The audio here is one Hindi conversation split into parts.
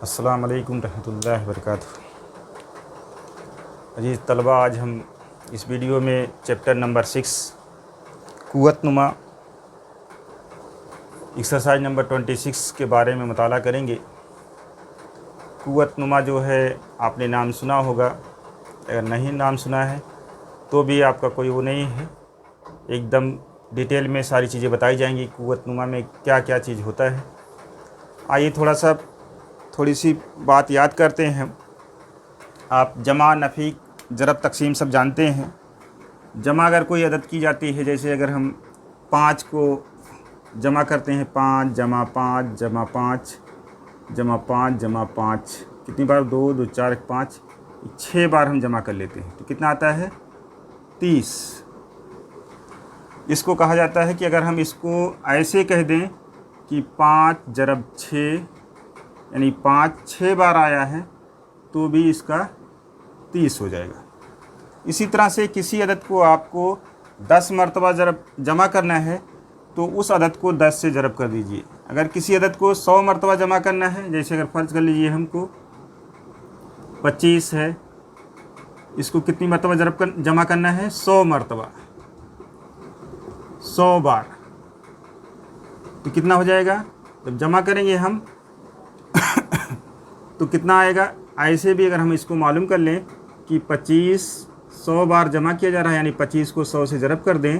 अस्सलाम वालेकुम रहमतुल्लाहि व बरकातुहू। अजीज़ तलबा, आज हम इस वीडियो में चैप्टर नंबर 6 क़ुव्वतनुमा एक्सरसाइज नंबर 26 के बारे में मुताला करेंगे। क़ुव्वतनुमा जो है आपने नाम सुना होगा, अगर नहीं नाम सुना है तो भी आपका कोई वो नहीं है, एकदम डिटेल में सारी चीज़ें बताई जाएंगी क़ुव्वतनुमा में क्या क्या चीज़ होता है। आइए थोड़ी सी बात याद करते हैं। आप जमा, नफ़ी, ज़रब, तक़सीम सब जानते हैं। जमा अगर कोई अदद की जाती है, जैसे अगर हम 5 को जमा करते हैं, 5 जमा 5 जमा 5 जमा 5 जमा 5, कितनी बार? 2 2 4 5, 6 बार हम जमा कर लेते हैं तो कितना आता है? 30। इसको कहा जाता है कि अगर हम इसको ऐसे कह दें कि 5 ज़रब 6, यानी 5 6 बार आया है तो भी इसका 30 हो जाएगा। इसी तरह से किसी अदद को आपको 10 मरतबा ज़रब जमा करना है तो उस अदद को 10 से ज़रब कर दीजिए। अगर किसी अदद को 100 मरतबा जमा करना है, जैसे अगर फ़र्ज़ कर लीजिए हमको 25 है, इसको कितनी मरतबा जमा करना है? 100 मरतबा, 100 बार, तो कितना हो जाएगा? जब जमा करेंगे हम तो कितना आएगा? ऐसे भी अगर हम इसको मालूम कर लें कि 25 100 बार जमा किया जा रहा है, यानी 25 को 100 से ज़रब कर दें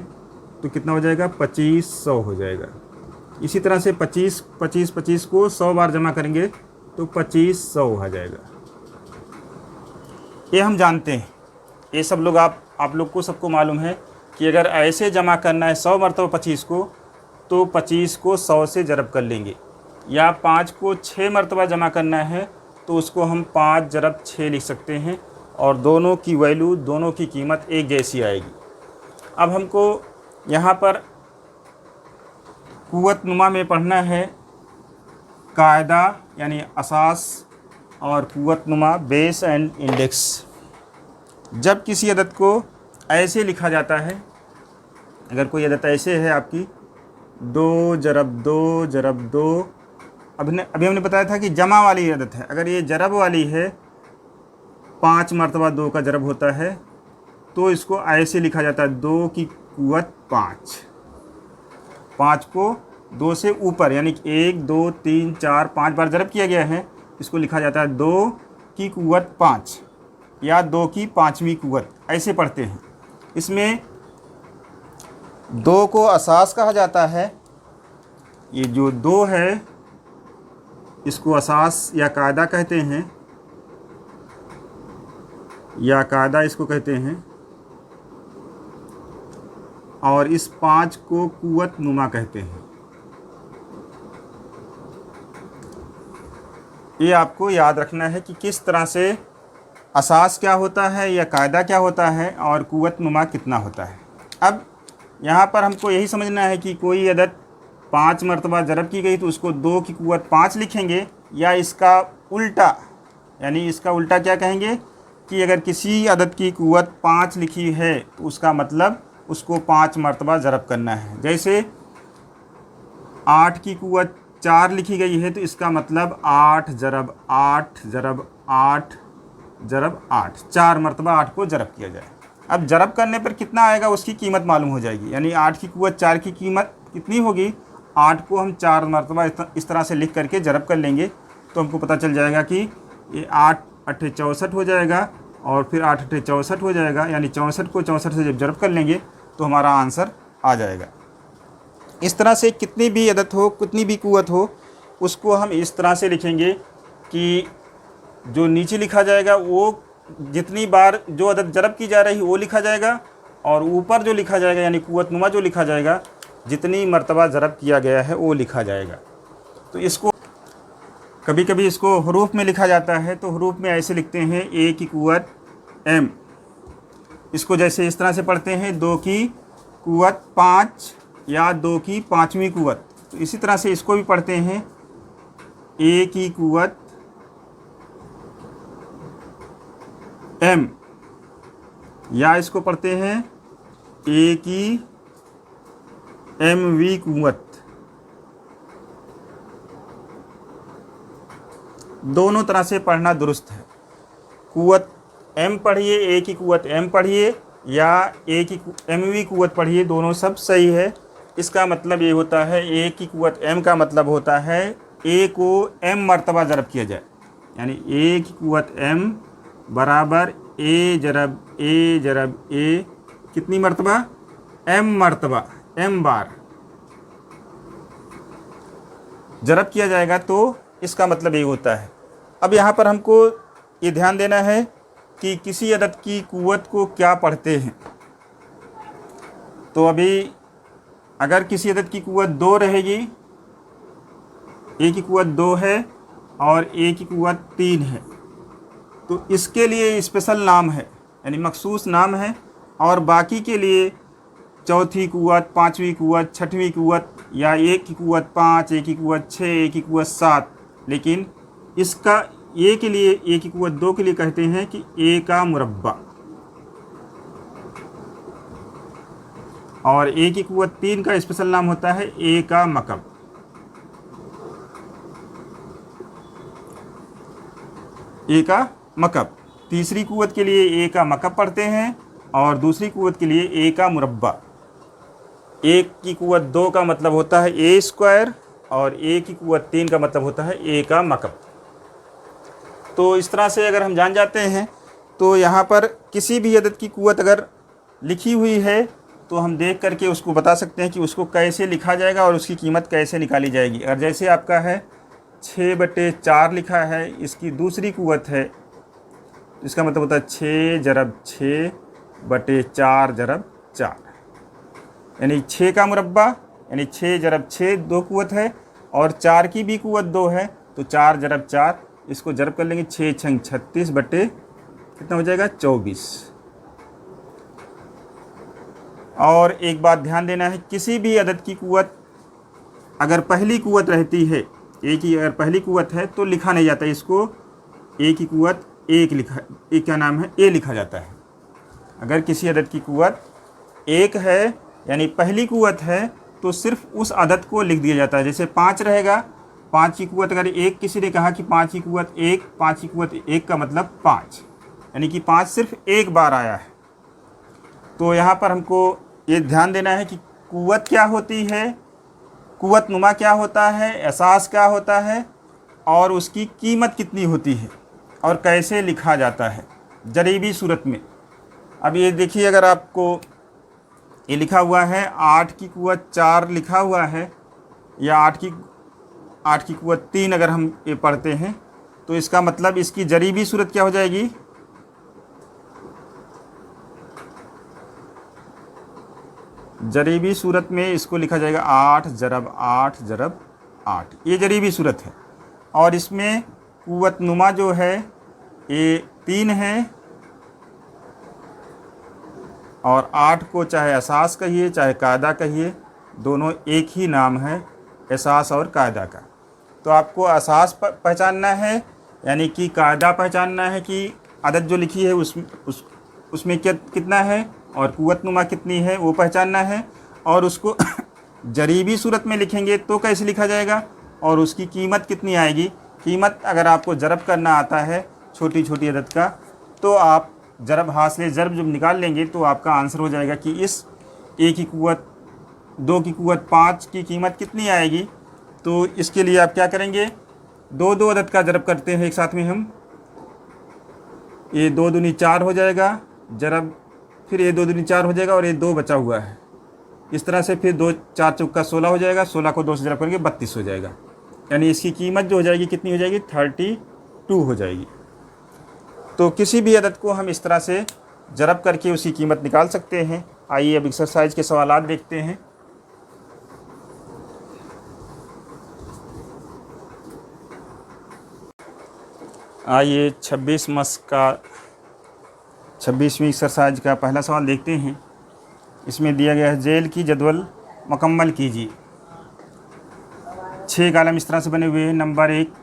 तो कितना हो जाएगा? 2500 हो जाएगा। इसी तरह से 25 को 100 बार जमा करेंगे तो 2500 हो जाएगा। ये हम जानते हैं, ये सब लोग आप लोग को सबको मालूम है कि अगर ऐसे जमा करना है 100 मरतबा 25 को, तो 25 को 100 से ज़रब कर लेंगे। या 5 को 6 मरतबा जमा करना है तो उसको हम 5 ज़रब 6 लिख सकते हैं, और दोनों की वैल्यू, दोनों की कीमत एक जैसी आएगी। अब हमको यहाँ पर क़ुव्वतनुमा में पढ़ना है कायदा यानी असास और क़ुव्वतनुमा बेस एंड इंडेक्स। जब किसी अदद को ऐसे लिखा जाता है, अगर कोई अदद ऐसे है आपकी 2 ज़रब 2 ज़रब 2, अभी हमने बताया था कि जमा वाली अदद है। अगर ये ज़रब वाली है, 5 मरतबा 2 का ज़रब होता है, तो इसको ऐसे लिखा जाता है 2 की क़ुव्वत 5। 5 को 2 से ऊपर, यानी 1 2 3 4 5 बार ज़रब किया गया है, इसको लिखा जाता है 2 की क़ुव्वत 5 या 2 की 5वीं क़ुव्वत, ऐसे पढ़ते हैं। इसमें 2 को असास कहा जाता है। ये जो 2 है इसको असास या कायदा कहते हैं, या कायदा इसको कहते हैं, और इस 5 को क़ुव्वतनुमा कहते हैं। ये आपको याद रखना है कि किस तरह से असास क्या होता है या कायदा क्या होता है और क़ुव्वतनुमा कितना होता है। अब यहाँ पर हमको यही समझना है कि कोई अदद 5 मरतबा ज़रब की गई तो उसको 2 की क़ुव्वत 5 लिखेंगे, या इसका उल्टा, यानी इसका उल्टा क्या कहेंगे कि अगर किसी अदद की क़ुव्वत 5 लिखी है तो उसका मतलब उसको 5 मरतबा ज़रब करना है। जैसे 8 की क़ुव्वत 4 लिखी गई है तो इसका मतलब 8 ज़रब 8 ज़रब 8 ज़रब 8, 4 मरतबा 8 को ज़रब किया जाए। अब ज़रब करने पर कितना आएगा उसकी कीमत मालूम हो जाएगी, यानी 8 की क़ुव्वत 4 की कीमत कितनी होगी? 8 को हम 4 मरतबा इस तरह से लिख करके ज़रब कर लेंगे तो हमको पता चल जाएगा कि ये 8 8 64 हो जाएगा, और फिर 8 8 64 हो जाएगा, यानी 64 को 64 से जब ज़रब कर लेंगे तो हमारा आंसर आ जाएगा। इस तरह से कितनी भी अदद हो, कितनी भी क़ुव्वत हो, उसको हम इस तरह से लिखेंगे कि जो नीचे लिखा जाएगा वो जितनी बार जो अदद ज़रब की जा रही है वो लिखा जाएगा, और ऊपर जो लिखा जाएगा यानी क़ुव्वतनुमा जो लिखा जाएगा, जितनी मरतबा ज़रब किया गया है वो लिखा जाएगा। तो इसको कभी कभी इसको हरूफ में लिखा जाता है, तो हरूफ में ऐसे लिखते हैं A की क़ुव्वत M। इसको जैसे इस तरह से पढ़ते हैं 2 की क़ुव्वत 5 या 2 की 5वीं क़ुव्वत, तो इसी तरह से इसको भी पढ़ते हैं A की क़ुव्वत M, या इसको पढ़ते हैं A की MV क़ुव्वत। दोनों तरह से पढ़ना दुरुस्त है। कुव्वत m पढ़िए, a की कुव्वत m पढ़िए, या a की mv कुव्वत पढ़िए, दोनों सब सही है। इसका मतलब ये होता है a की कुव्वत m का मतलब होता है a को m मरतबा ज़रब किया जाए, यानी a की कुव्वत m बराबर a ज़रब a कितनी मरतबा, m मरतबा, m बार ज़रब किया जाएगा, तो इसका मतलब ये होता है। अब यहाँ पर हमको ये ध्यान देना है कि किसी अदद की कुव्वत को क्या पढ़ते हैं। तो अभी अगर किसी अदद की कुव्वत 2 रहेगी, a की कुव्वत 2 है और a की कुव्वत 3 है, तो इसके लिए स्पेशल नाम है, यानी मखसूस नाम है, और बाकी के लिए चौथी कुव्वत, पाँचवीं कुव्वत, छठवीं कुव्वत, या a की कुव्वत 5, a की कुव्वत 6, a की कुव्वत 7। लेकिन इसका a के लिए, a की कुव्वत 2 के लिए कहते हैं कि a का मुरब्बा, और a की कुव्वत 3 का स्पेशल नाम होता है a का मकब। a का मकब, तीसरी कुव्वत के लिए a का मकब पढ़ते हैं, और दूसरी कुव्वत के लिए a का मुरब्बा। a की कुव्वत 2 का मतलब होता है a स्क्वायर, और a की कुव्वत 3 का मतलब होता है a का मकब। तो इस तरह से अगर हम जान जाते हैं, तो यहाँ पर किसी भी अदद की कुव्वत अगर लिखी हुई है तो हम देख करके उसको बता सकते हैं कि उसको कैसे लिखा जाएगा और उसकी कीमत कैसे निकाली जाएगी। अगर जैसे आपका है 6/4 लिखा है, इसकी दूसरी कुव्वत है, इसका मतलब होता है 6/6/4/4, यानी 6 का मुरब्बा, यानी 6/6 2 कुव्वत है, और 4 की भी कुव्वत 2 है, तो 4/4, इसको ज़रब कर लेंगे, 6 छंग 36 बटे कितना हो जाएगा 24। और एक बात ध्यान देना है, किसी भी अदद की कुव्वत अगर पहली कुव्वत रहती है, a की अगर पहली कुव्वत है तो लिखा नहीं जाता, इसको a की कुव्वत 1 लिखा, एक क्या नाम है, a लिखा जाता है। अगर किसी अदद की कुव्वत 1 है, यानी पहली कुव्वत है, तो सिर्फ उस अदद को लिख दिया जाता है। जैसे 5 रहेगा, 5 की कुव्वत अगर 1 किसी ने कहा कि 5 की कुव्वत 1, 5 की कुव्वत 1 का मतलब 5, यानी कि 5 सिर्फ एक बार आया है। तो यहाँ पर हमको ये ध्यान देना है कि कुव्वत क्या होती है, कुव्वत नुमा क्या होता है, एहसास क्या होता है, और उसकी कीमत कितनी होती है, और कैसे लिखा जाता है जरीबी सूरत में। अब ये देखिए, अगर आपको ये लिखा हुआ है 8 की कुव्वत 4 लिखा हुआ है, या 8 की कुव्वत 3 अगर हम ये पढ़ते हैं, तो इसका मतलब इसकी जरीबी सूरत क्या हो जाएगी, जरीबी सूरत में इसको लिखा जाएगा 8/8/8, ये जरीबी सूरत है। और इसमें कुव्वत नुमा जो है ये 3 है, और 8 को चाहे एहसास कहिए चाहे कायदा कहिए, दोनों एक ही नाम है, एहसास और कायदा का। तो आपको एहसास पहचानना है, यानी कि कायदा पहचानना है कि अदद जो लिखी है उसमें कितना है, और कुव्वत नुमा कितनी है वो पहचानना है। और उसको जरीबी सूरत में लिखेंगे तो कैसे लिखा जाएगा, और उसकी कीमत कितनी आएगी। कीमत अगर आपको ज़रब करना आता है छोटी छोटी अदद का, तो आप ज़रब हासिल ज़रब जब निकाल लेंगे तो आपका आंसर हो जाएगा कि इस a की कुव्वत 2 की कुव्वत 5 की कीमत कितनी आएगी। तो इसके लिए आप क्या करेंगे, 2 अदद का ज़रब करते हैं एक साथ में हम, ये 2 दूनी 4 हो जाएगा ज़रब, फिर ये 2 दूनी 4 हो जाएगा, और ये 2 बचा हुआ है, इस तरह से फिर 2 4 चौका 16 हो जाएगा, 16 को 2 से ज़रब करेंगे 32 हो जाएगा, यानी इसकी कीमत जो हो जाएगी कितनी हो जाएगी 32 हो जाएगी। तो किसी भी अदद को हम इस तरह से ज़रब करके उसकी कीमत निकाल सकते हैं। आइए अब एक्सरसाइज के सवालात देखते हैं। आइए 26वीं एक्सरसाइज का पहला सवाल देखते हैं। इसमें दिया गया है जेल की जदवल मुकम्मल कीजिए। 6 कॉलम इस तरह से बने हुए हैं। नंबर 1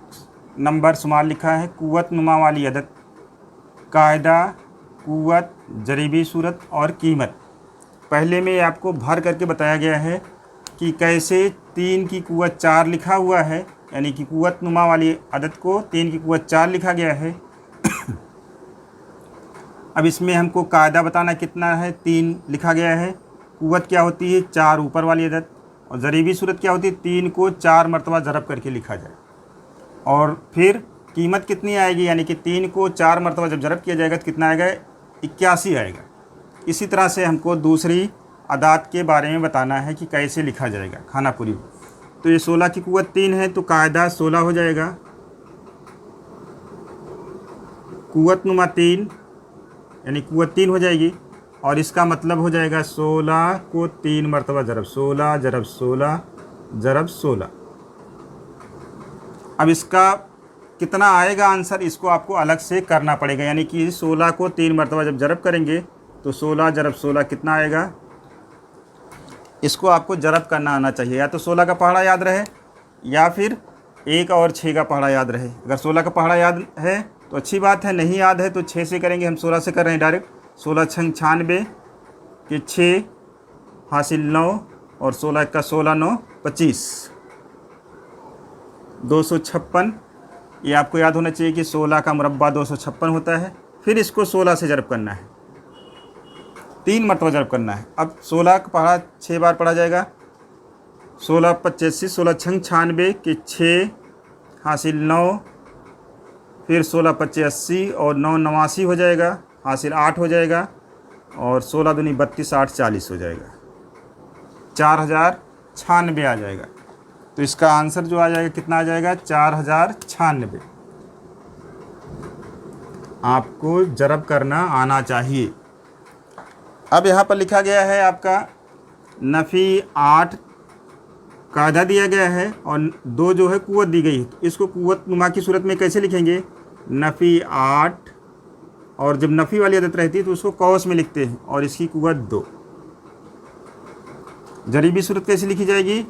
नंबर शुमार लिखा है, कुव्वत नुमा वाली अदद, कायदा, कुव्वत, जरीबी सूरत और कीमत। पहले में आपको भर करके बताया गया है कि कैसे 3 की कुव्वत 4 लिखा हुआ है, यानी कि कुव्वत नुमा वाली अदद को 3 की कुव्वत 4 लिखा गया है। अब इसमें हमको कायदा बताना कितना है, 3 लिखा गया है। कुव्वत क्या होती है, 4 ऊपर वाली अदद, और ज़रीबी सूरत क्या होती है, 3 को 4 मरतबा ज़रब करके लिखा जाए। और फिर कीमत कितनी आएगी, यानी कि 3 को 4 मरतबा जब ज़रब किया जाएगा तो कितना आएगा, 81 आएगा। इसी तरह से हमको दूसरी अदाद के बारे में बताना है कि कैसे लिखा जाएगा खानापुरी। तो ये 16 की कुव्वत 3 है तो कायदा 16 हो जाएगा, कुव्वत नुमा 3 यानी कुव्वत 3 हो जाएगी, और इसका मतलब हो जाएगा 16 को 3 मरतबा ज़रब, 16 ज़रब 16 ज़रब 16। अब इसका कितना आएगा आंसर, इसको आपको अलग से करना पड़ेगा, यानी कि 16 को 3 मरतबा जब ज़रब करेंगे तो 16 ज़रब 16 कितना आएगा, इसको आपको ज़रब करना आना चाहिए। या तो 16 का पहाड़ा याद रहे या फिर 1 और 6 का पहाड़ा याद रहे। अगर 16 का पहाड़ा याद है तो अच्छी बात है, नहीं याद है तो 6 से करेंगे। हम 16 से कर रहे हैं डायरेक्ट। 16 छंग 96 के 6 हासिल 9 और 16 का 16 9 25, 256। ये आपको याद होना चाहिए कि 16 का मुरब्बा 256 होता है। फिर इसको 16 से ज़रब करना है, 3 मरतबा ज़रब करना है। अब 16 का पहाड़ा 6 बार पढ़ा जाएगा, 16 85, 16 छंग 96 के 6 हासिल 9, फिर 16 25 80 और 9 89 हो जाएगा, हासिल 8 हो जाएगा, और 16 दूनी 32 8 40 हो जाएगा, 4096 आ जाएगा। तो इसका आंसर जो आ जाएगा कितना आ जाएगा, 4096। आपको ज़रब करना आना चाहिए। अब यहाँ पर लिखा गया है आपका नफ़ी 8 कायदा दिया गया है और 2 जो है कुव्वत दी गई है। तो इसको कुव्वत नुमा की सूरत में कैसे लिखेंगे, नफ़ी 8, और जब नफ़ी वाली अदद रहती है तो उसको कौस में लिखते हैं, और इसकी कुव्वत 2। ज़रीबी सूरत कैसे लिखी जाएगी,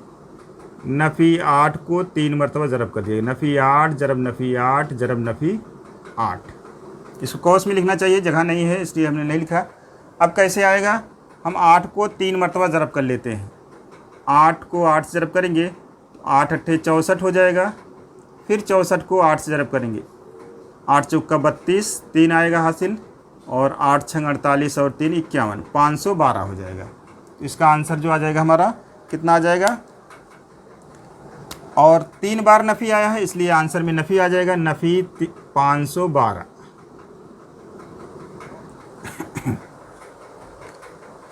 नफ़ी 8 को 3 मरतबा ज़रब कर दिया, नफ़ी 8 ज़रब नफ़ी 8 ज़रब नफ़ी 8। इसको कौस में लिखना चाहिए, जगह नहीं है इसलिए हमने नहीं लिखा। अब कैसे आएगा, हम 8 को 3 मरतबा ज़रब कर लेते हैं। 8 को 8 से ज़रब करेंगे, 8 अट्ठे 64 हो जाएगा। फिर 64 को 8 से ज़रब करेंगे, 8 चौका 32, 3 आएगा हासिल, और 8 छंग 48 और 3 51, 512 हो जाएगा। इसका आंसर जो आ जाएगा हमारा कितना आ जाएगा, और 3 बार नफ़ी आया है इसलिए आंसर में नफ़ी आ जाएगा, नफ़ी 512।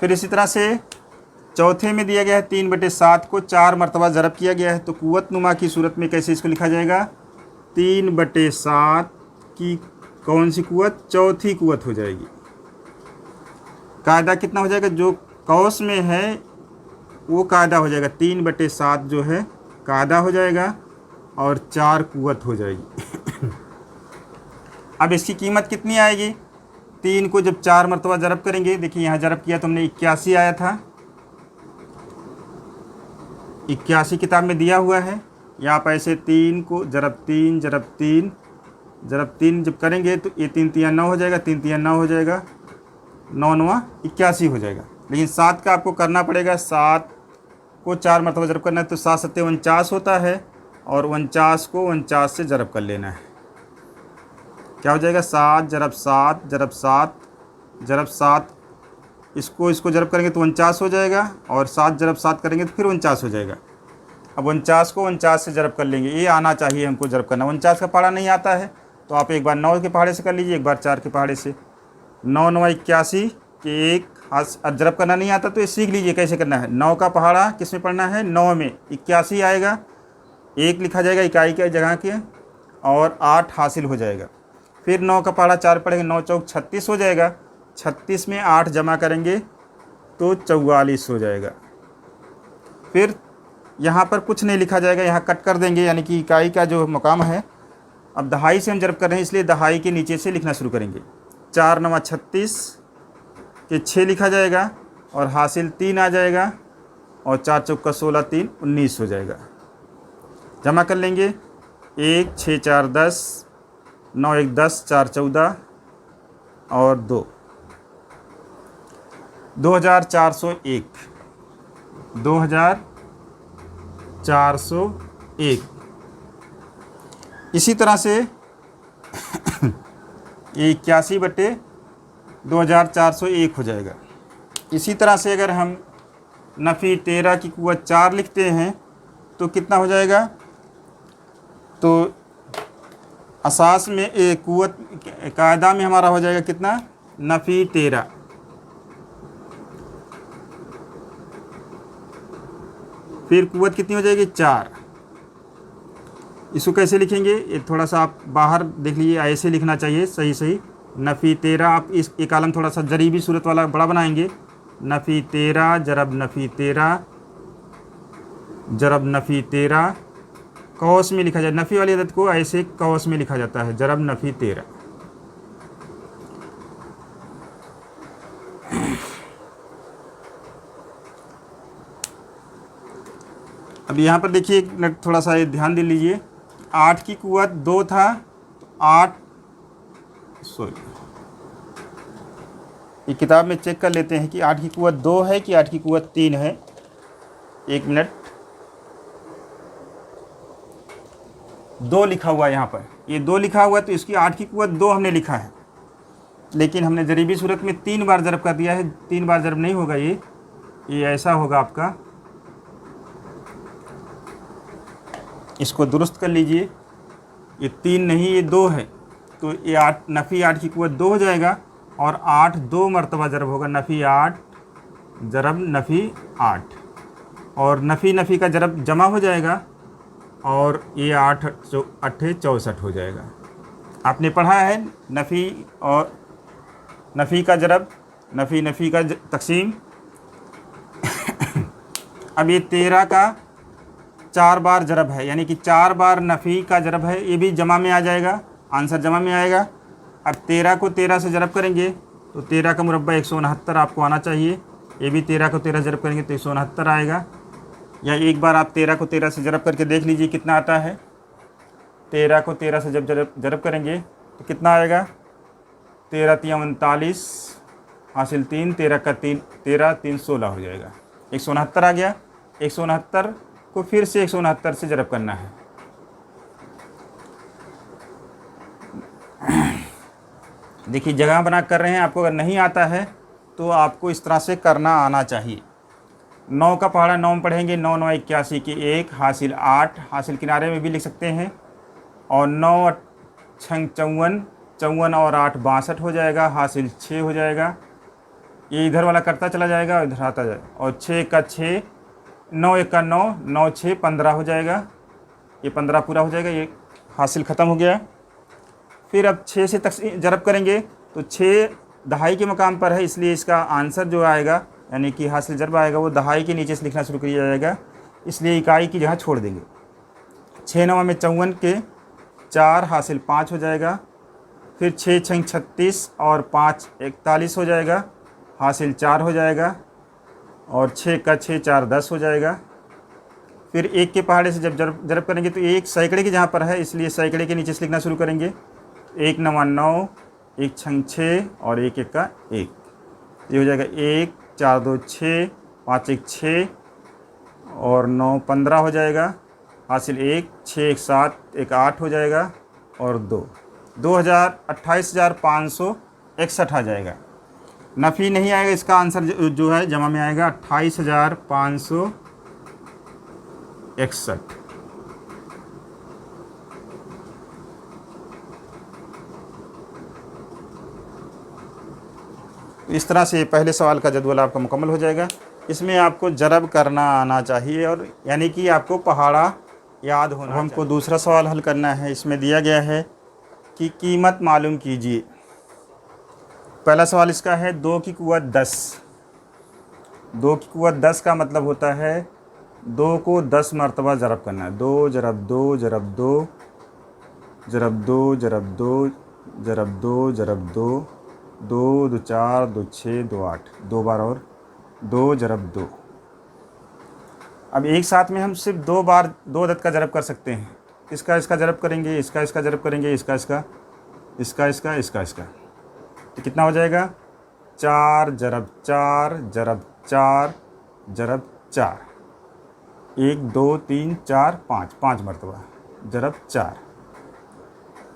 फिर इसी तरह से चौथे में दिया गया है 3/7 को 4 मरतबा ज़रब किया गया है। तो कुव्वत नुमा की सूरत में कैसे इसको लिखा जाएगा, 3/7 की कौन सी कुव्वत, चौथी कुव्वत हो जाएगी। कायदा कितना हो जाएगा, जो कौस में है वो कायदा हो जाएगा, 3/7 जो है कायदा हो जाएगा और 4 कुव्वत हो जाएगी। अब इसकी कीमत कितनी आएगी, 3 को जब 4 मरतबा ज़रब करेंगे, देखिए यहाँ ज़रब किया तो हमने 81 आया था, 81 किताब में दिया हुआ है। या आप ऐसे 3 को ज़रब 3 ज़रब 3 ज़रब 3 जब करेंगे तो ये 3 3 9 हो जाएगा, 3 3 9 हो जाएगा, 9 9 81 हो जाएगा। लेकिन 7 का आपको करना पड़ेगा, 7 को 4 मरतबा ज़रब करना है तो 7 7 49 होता है, और 49 को 49 से ज़रब कर लेना है। क्या हो जाएगा, 7 ज़रब 7 ज़रब 7 ज़रब 7, इसको ज़रब करेंगे तो 49 हो जाएगा, और 7 ज़रब 7 करेंगे तो फिर 49 हो जाएगा। अब 49 को 49 से ज़रब कर लेंगे, ये आना चाहिए हमको ज़रब करना। 49 का पहाड़ा नहीं आता है तो आप एक बार 9 के पहाड़े से कर लीजिए, एक बार 4 के पहाड़े से। 9 9 81 के एक ज़रब करना नहीं आता तो ये सीख लीजिए कैसे करना है। 9 का पहाड़ा किस में पढ़ना है, 9 में 81 आएगा, 1 लिखा जाएगा इकाई के जगह के, और 8 हासिल हो जाएगा। फिर 9 का पहाड़ा 4 पढ़ेंगे, 9 चौक 36 हो जाएगा, 36 में 8 जमा करेंगे तो 44 हो जाएगा। फिर यहाँ पर कुछ नहीं लिखा जाएगा, यहाँ कट कर देंगे, यानी कि इकाई का जो मकाम है। अब दहाई से हम ज़रब कर रहे हैं इसलिए दहाई के नीचे से लिखना शुरू करेंगे। 4 9 36 के 6 लिखा जाएगा, और हासिल 3 आ जाएगा, और 4 चौका 16 3 19 हो जाएगा। जमा कर लेंगे, 1 6 4 10, 9 1 10, 4 14 और 2, 2401, 2401। इसी तरह से 81/2401 हो जाएगा। इसी तरह से अगर हम नफ़ी 13 की क़ुव्वत 4 लिखते हैं तो कितना हो जाएगा? तो असास में क़ुव्वत कायदा में हमारा हो जाएगा कितना? नफ़ी 13। फिर क़ुव्वत कितनी हो जाएगी? 4। इसको कैसे लिखेंगे? ये थोड़ा सा आप बाहर देख लीजिए, ऐसे लिखना चाहिए सही सही। नफ़ी 13, आप इस एक कॉलम थोड़ा सा जरीबी सूरत वाला बड़ा बनाएंगे। नफ़ी 13 जरब नफ़ी 13 जरब नफ़ी 13, कौस में लिखा जाए। नफ़ी वाली अदद को ऐसे कौस में लिखा जाता है, जरब नफ़ी 13। अब यहाँ पर देखिए, एक मिनट थोड़ा सा ध्यान दे लीजिए। 8 की क़ुव्वत 2 था, 8 ये किताब में चेक कर लेते हैं कि 8 की क़ुव्वत 2 है कि 8 की क़ुव्वत 3 है। एक मिनट, 2 लिखा हुआ है यहाँ पर, ये 2 लिखा हुआ है तो इसकी 8 की क़ुव्वत 2 हमने लिखा है, लेकिन हमने जरीबी सूरत में 3 बार ज़रब कर दिया है। 3 बार ज़रब नहीं होगा, ये ऐसा होगा आपका। इसको दुरुस्त कर लीजिए, ये 3 नहीं ये 2 है, तो ये 8 नफ़ी 8 की क़ुव्वत 2 हो जाएगा और 8 2 मरतबा ज़रब होगा। नफ़ी 8 ज़रब नफ़ी 8, और नफ़ी नफ़ी का ज़रब जमा हो जाएगा और ये 8 8 64 हो जाएगा। आपने पढ़ा है नफ़ी और नफ़ी का ज़रब, नफ़ी नफ़ी का तक़सीम। अब ये 13 का 4 बार ज़रब है, यानी कि 4 बार नफ़ी का ज़रब है, ये भी जमा में आ जाएगा, आंसर जमा में आएगा। अब 13 को 13 से ज़रब करेंगे तो 13 का मुरब्बा 169 आपको आना चाहिए। ये भी 13 को 13 ज़रब करेंगे तो 169 आएगा। या एक बार आप 13 को 13 से ज़रब करके देख लीजिए कितना आता है। 13 को 13 से जब ज़रब करेंगे तो कितना आएगा? 13 3 39 हासिल 3, 13 का 3 13 3 16 हो जाएगा। 169 आ गया। 169 को फिर से 169 से ज़रब करना है। देखिए जगह बना कर रहे हैं, आपको अगर नहीं आता है तो आपको इस तरह से करना आना चाहिए। 9 का पहाड़ा 9 में पढ़ेंगे, 9 9 81 की 1 हासिल 8, हासिल किनारे में भी लिख सकते हैं। और 9 6 54, 54 और 8 62 हो जाएगा, हासिल 6 हो जाएगा। ये इधर वाला करता चला जाएगा, इधर आता जाएगा। और 6 का 6, 9 1 का 9, 9 6 15 हो जाएगा। ये 15 पूरा हो जाएगा, ये हासिल ख़त्म हो गया। फिर अब 6 से तक ज़रब करेंगे तो 6 दहाई के मकाम पर है, इसलिए इसका आंसर जो आएगा यानी कि हासिल ज़रब आएगा वो दहाई के नीचे से लिखना शुरू किया जाएगा, इसलिए इकाई की जगह छोड़ देंगे। 6 9 में 54 के 4 हासिल 5 हो जाएगा। फिर 6 6 36 और 5 41 हो जाएगा, हासिल 4 हो जाएगा। और 6 का 6 4 10 हो जाएगा। फिर 1 के पहाड़े से जब ज़रब करेंगे तो 1 सैकड़े की जहाँ पर है, इसलिए सैकड़े के नीचे से लिखना शुरू करेंगे। 1 9 9, 1 6 6 और 1 1 का 1, ये हो जाएगा 1 4 2 6, 5 1 6 और 9 15 हो जाएगा, हासिल 1 6 1 7 1 8 हो जाएगा। और 2 28,561 आ जाएगा। नफ़ी नहीं आएगा, इसका आंसर जो है जमा में आएगा 28,561। इस तरह से पहले सवाल का जदवल आपका मुकम्मल हो जाएगा। इसमें आपको ज़रब करना आना चाहिए, और यानी कि आपको पहाड़ा याद होना चाहिए। हमको दूसरा सवाल हल करना है। इसमें दिया गया है कि कीमत मालूम कीजिए। पहला सवाल इसका है 2 की क़ुव्वत 10। 2 की क़ुव्वत 10 का मतलब होता है 2 को 10 मरतबा ज़रब करना है। 2 ज़रब 2 ज़रब 2 ज़रब 2 ज़रब 2 ज़रब 2 ज़रब 2, 2 2 4 2 6 2 8, 2 बार और 2 ज़रब 2। अब एक साथ में हम सिर्फ 2 बार 2 अदद का ज़रब कर सकते हैं। इसका ज़रब करेंगे, इसका ज़रब करेंगे, इसका तो कितना हो जाएगा? 4 ज़रब 4 ज़रब 4 ज़रब 4, 1 2 3 4 5 मरतबा ज़रब 4।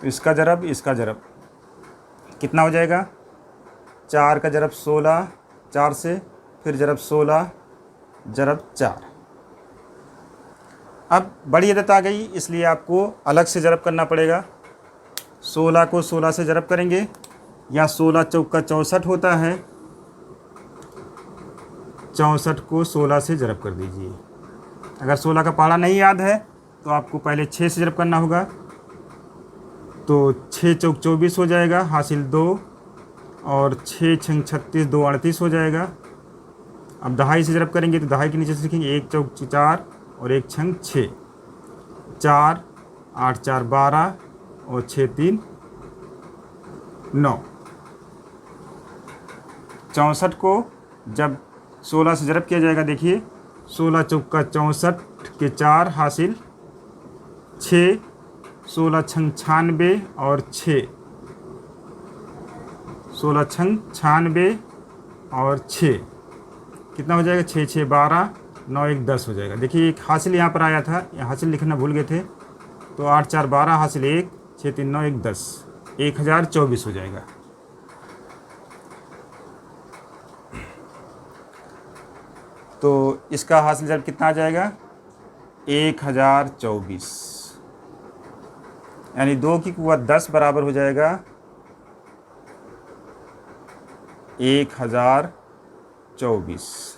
तो इसका ज़रब कितना हो जाएगा? 4 का ज़रब 16, 4 से, फिर ज़रब 16 ज़रब 4। अब बड़ी अदद आ गई, इसलिए आपको अलग से ज़रब करना पड़ेगा। 16 को 16 से ज़रब करेंगे, या 16 चौका 64 होता है, 64 को 16 से ज़रब कर दीजिए। अगर 16 का पहाड़ा नहीं याद है तो आपको पहले 6 से ज़रब करना होगा, तो 6 चौक 24 हो जाएगा, हासिल 2, और 6 छंग 36, 2 38 हो जाएगा। अब दहाई से ज़रब करेंगे तो दहाई के नीचे से लिखेंगे 1 चौक 4 और 1 छंग 6, 4, 8 4 12 और 6 3 9। 64 को जब 16 से ज़रब किया जाएगा, देखिए 16 चौका 64 के 4 हासिल 6, 16 छंग 96 और 6, 16 छंग 96 और 6 कितना हो जाएगा? 6 6 12, 9 1 10 हो जाएगा। देखिए एक हासिल यहाँ पर आया था, यहाँ हासिल लिखना भूल गए थे, तो 8 4 12 हासिल 1, 6 3 9 1 10, 1024 हो जाएगा। तो इसका हासिल ज़रब कितना आ जाएगा? 1024, यानी 2 की कुव्वत 10 बराबर हो जाएगा 1024।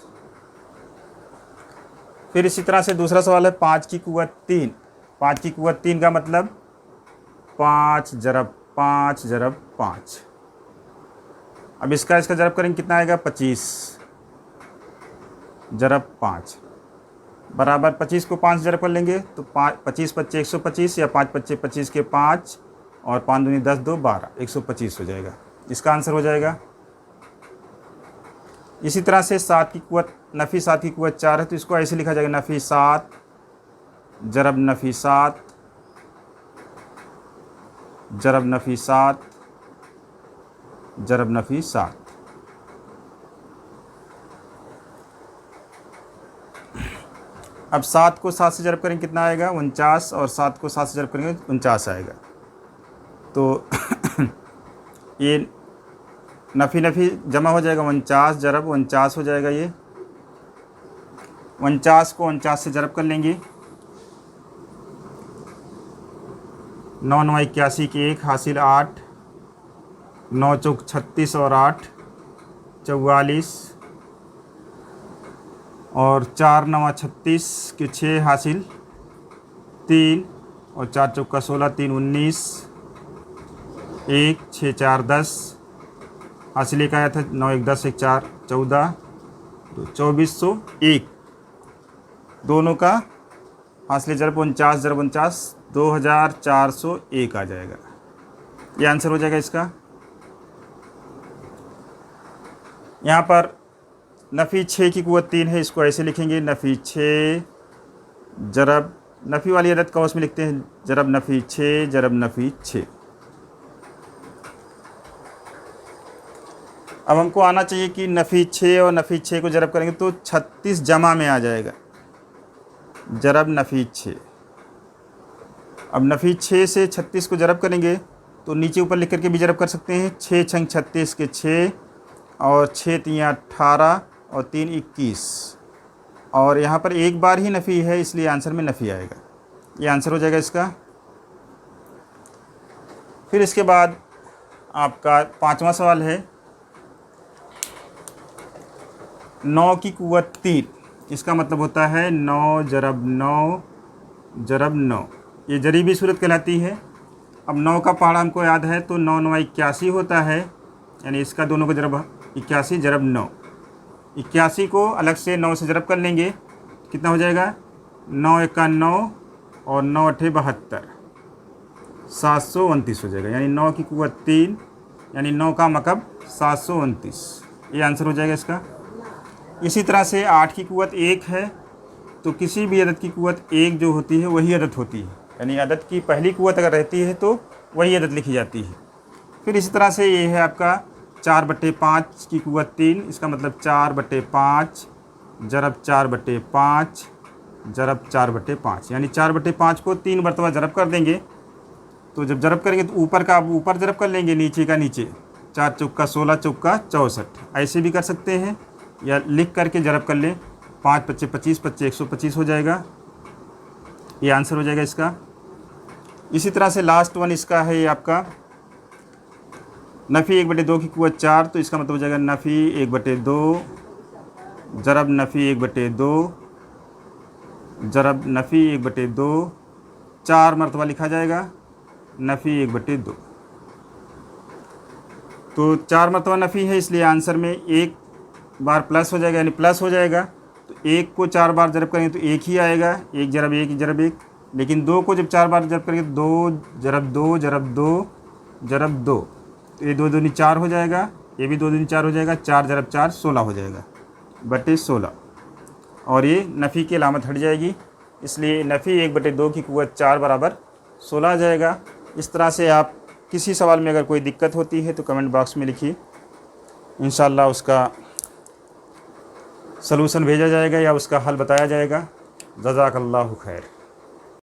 फिर इसी तरह से दूसरा सवाल है 5 की कुव्वत 3। 5 की कुव्वत 3 का मतलब 5 ज़रब 5 ज़रब 5। अब इसका ज़रब करेंगे, कितना आएगा? 25 ज़रब 5 बराबर 25 को 5 ज़रब कर लेंगे तो 25 25 125, या 5 25 25 के 5 और 5 दूनी 10 2 12, 125 हो जाएगा। इसका आंसर हो जाएगा। इसी तरह से 7 की कुव्वत नफ़ी 7 की कुव्वत 4 है, तो इसको ऐसे लिखा जाएगा नफ़ी 7 ज़रब नफ़ी 7 ज़रब नफ़ी 7 ज़रब नफ़ी 7। अब 7 को 7 से ज़रब करेंगे, कितना आएगा? 49, और 7 को 7 से ज़रब करेंगे 49 आएगा। तो ये नफ़ी नफ़ी जमा हो जाएगा, 49 ज़रब 49 हो जाएगा। ये 49 को 49 से ज़रब कर लेंगे, 9 9 81 के 1 हासिल 8, 9 चौक 36 और 8 44, और 4 9 36 के 6 हासिल 3, और 4 चौका 16 3 19, 1 6 4 10 हासिल एक आया था, 9 1 10 1 4 14, तो 2401। दोनों का हासिल ज़रब 49 ज़रब 49, 2401 आ जाएगा। ये आंसर हो जाएगा इसका। यहाँ पर नफ़ी 6 की कुव्वत 3 है, इसको ऐसे लिखेंगे नफ़ी 6 ज़रब नफ़ी वाली अदद का उसमें लिखते हैं ज़रब नफ़ी 6 ज़रब नफ़ी 6। अब हमको आना चाहिए कि नफ़ी 6 और नफ़ी 6 को ज़रब करेंगे तो 36 जमा में आ जाएगा, ज़रब नफ़ी 6। अब नफ़ी 6 से 36 को ज़रब करेंगे तो नीचे ऊपर लिख करके भी ज़रब कर सकते हैं। 6 छंग 36 के 6, और 6 3 18 और 3 21, और यहाँ पर एक बार ही नफ़ी है, इसलिए आंसर में नफ़ी आएगा। ये आंसर हो जाएगा इसका। फिर इसके बाद आपका 5वां सवाल है 9 की कुव्वत 3। इसका मतलब होता है 9 ज़रब 9 ज़रब 9। ये जरीबी सूरत कहलाती है। अब 9 का पहाड़ा हमको याद है, तो 9 9 81 होता है, यानी इसका दोनों का ज़रब 81 ज़रब 9। 81 को अलग से 9 से ज़रब कर लेंगे, कितना हो जाएगा? 9 1 9 और 9 8 72, 729 हो जाएगा। यानी 9 की कुव्वत 3, यानी 9 का मकब 729। ये आंसर हो जाएगा इसका। इसी तरह से 8 की कुव्वत 1 है, तो किसी भी अदद की कुव्वत 1 जो होती है वही अदद होती है, यानी अदद की पहली कुव्वत अगर रहती है तो वही अदद लिखी जाती है। फिर इसी तरह से ये है आपका 4/5 की कुव्वत 3। इसका मतलब 4/5 ज़रब 4/5 ज़रब 4/5, यानी 4/5 को 3 मरतबा ज़रब कर देंगे तो जब ज़रब करेंगे तो ऊपर का आप ऊपर ज़रब कर लेंगे, नीचे का नीचे। 4 चौका 16, चौका 64, ऐसे भी कर सकते हैं या लिख करके ज़रब कर लें। 5 पच्चे 25, पच्चे 125 हो जाएगा। ये आंसर हो जाएगा इसका। इसी तरह से लास्ट वन इसका है ये आपका नफ़ी 1/2 की कुव्वत 4, तो इसका मतलब हो जाएगा नफ़ी 1/2 ज़रब नफ़ी 1/2 ज़रब नफ़ी 1/2, 4 मरतबा लिखा जाएगा नफ़ी 1/2। तो 4 मरतबा नफ़ी है, इसलिए आंसर में एक बार प्लस हो जाएगा, यानी प्लस हो जाएगा। तो 1 को 4 बार ज़रब करेंगे तो 1 ही आएगा, 1 ज़रब 1 ज़रब 1। लेकिन 2 को जब 4 बार ज़रब करेंगे तो 2 ज़रब 2 ज़रब 2 ज़रब 2, तो ये 2 दूनी 4 हो जाएगा, ये भी 2 दूनी 4 हो जाएगा। 4 ज़रब 4 16 हो जाएगा, बटे 16, और ये नफ़ी की अलामत हट जाएगी, इसलिए नफ़ी 1/2 की कुव्वत 4 बराबर 16 आ जाएगा। इस तरह से आप किसी सवाल में अगर कोई दिक्कत होती है तो कमेंट बॉक्स में लिखिए, इंशाअल्लाह उसका सलूशन भेजा जाएगा या उसका हल बताया जाएगा। जज़ाकल्लाहु खैर।